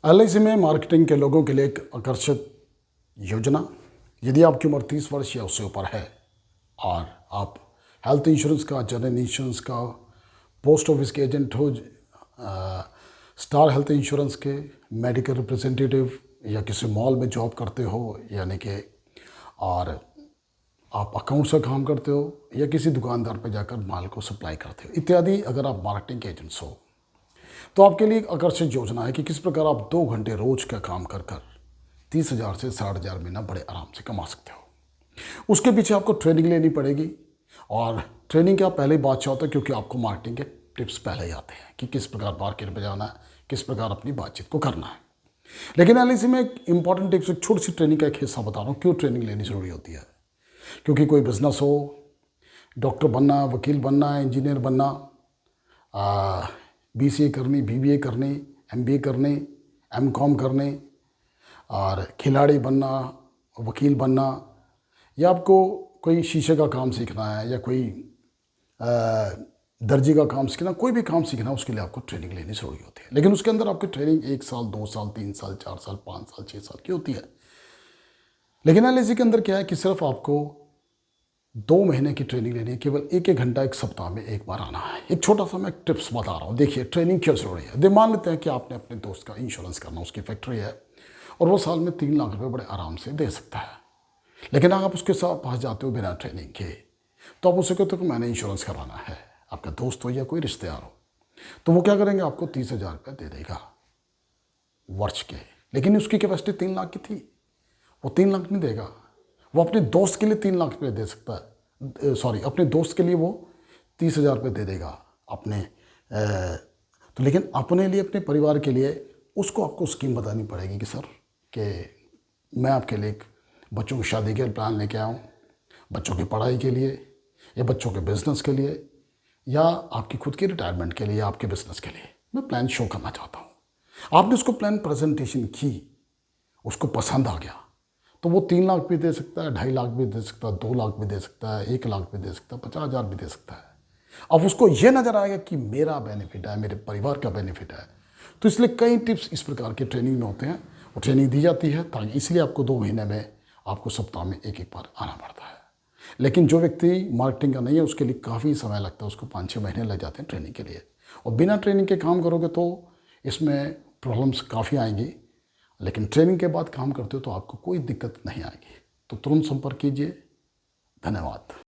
LIC में marketing के लोगों के लिए एक आकर्षक योजना। यदि आपकी उम्र 30 वर्ष या उससे ऊपर है और आप हेल्थ इंश्योरेंस का, जनरल इंश्योरेंस का, पोस्ट ऑफिस के एजेंट हो, स्टार हेल्थ इंश्योरेंस के मेडिकल रिप्रेजेंटेटिव या किसी मॉल में जॉब करते हो, यानी कि और आप अकाउंट्स का काम करते हो या किसी दुकानदार पर जाकर माल को सप्लाई करते हो इत्यादि, अगर आप मार्केटिंग के एजेंट्स हो तो आपके लिए एक आकर्षक योजना है कि किस प्रकार आप 2 घंटे रोज का काम कर 30,000 से 60,000 महीना बड़े आराम से कमा सकते हो। उसके पीछे आपको ट्रेनिंग लेनी पड़ेगी और ट्रेनिंग का पहले ही बादशाह होता है, क्योंकि आपको मार्केटिंग के टिप्स पहले ही आते हैं कि किस प्रकार मार्केट में जाना है, किस प्रकार अपनी बातचीत को करना है। लेकिन एलआईसी में एक इंपॉर्टेंट टिप्स, एक छोटी सी ट्रेनिंग का एक हिस्सा बता रहा हूँ क्यों ट्रेनिंग लेनी ज़रूरी होती है। क्योंकि कोई बिजनेस हो, डॉक्टर बनना, वकील बनना, इंजीनियर बनना, बीसीए करनी, बीबीए करनी, एमबीए करनी, एमकॉम करनी, और खिलाड़ी बनना, वकील बनना, या आपको कोई शीशे का काम सीखना है या कोई दर्जी का काम सीखना, कोई भी काम सीखना, उसके लिए आपको ट्रेनिंग लेनी ज़रूरी होती है। लेकिन उसके अंदर आपकी ट्रेनिंग 1 साल, 2 साल, 3 साल, 4 साल, 5 साल, 6 साल की होती है। लेकिन एलआईसी के अंदर क्या है कि सिर्फ आपको 2 महीने की ट्रेनिंग लेनी है, केवल 1-1 घंटा एक सप्ताह में एक बार आना है। एक छोटा सा मैं टिप्स बता रहा हूँ। देखिए ट्रेनिंग क्यों ज़रूरी है। मान लेते हैं कि आपने अपने दोस्त का इंश्योरेंस करना, उसकी फैक्ट्री है और वो साल में 3 लाख रुपए बड़े आराम से दे सकता है। लेकिन अगर आप उसके साथ पास जाते हो बिना ट्रेनिंग के, तो आप उससे कहते हो कि मैंने इंश्योरेंस करवाना है, आपका दोस्त हो या कोई रिश्तेदार हो, तो वो क्या करेंगे, आपको 30,000 रुपये दे देगा वर्ष के। लेकिन उसकी कैपेसिटी 3 लाख की थी, वो 3 लाख नहीं देगा। वो अपने दोस्त के लिए 3 लाख रुपये दे सकता है, सॉरी, अपने दोस्त के लिए वो 30,000 रुपये दे देगा अपने तो लेकिन अपने लिए, अपने परिवार के लिए उसको आपको स्कीम बतानी पड़ेगी कि सर कि मैं आपके लिए एक बच्चों की शादी के प्लान लेके आया हूँ, बच्चों की पढ़ाई के लिए या बच्चों के बिजनेस के लिए या आपकी खुद की रिटायरमेंट के लिए या आपके बिजनेस के लिए मैं प्लान शो करना चाहता हूँ। आपने उसको प्लान प्रेजेंटेशन की, उसको पसंद आ गया, तो वो 3 लाख भी दे सकता है, 2.5 लाख भी दे सकता है, 2 लाख भी दे सकता है, 1 लाख भी दे सकता है, 50,000 भी दे सकता है। अब उसको ये नज़र आएगा कि मेरा बेनिफिट है, मेरे परिवार का बेनिफिट है। तो इसलिए कई टिप्स इस प्रकार के ट्रेनिंग में होते हैं, वो ट्रेनिंग दी जाती है ताकि, इसलिए आपको 2 महीने में आपको सप्ताह में 1-1 बार आना पड़ता है। लेकिन जो व्यक्ति मार्केटिंग का नहीं है उसके लिए काफ़ी समय लगता है, उसको 5-6 महीने लग जाते हैं ट्रेनिंग के लिए। और बिना ट्रेनिंग के काम करोगे तो इसमें प्रॉब्लम्स काफ़ी आएंगी। लेकिन ट्रेनिंग के बाद काम करते हो तो आपको कोई दिक्कत नहीं आएगी। तो तुरंत संपर्क कीजिए। धन्यवाद।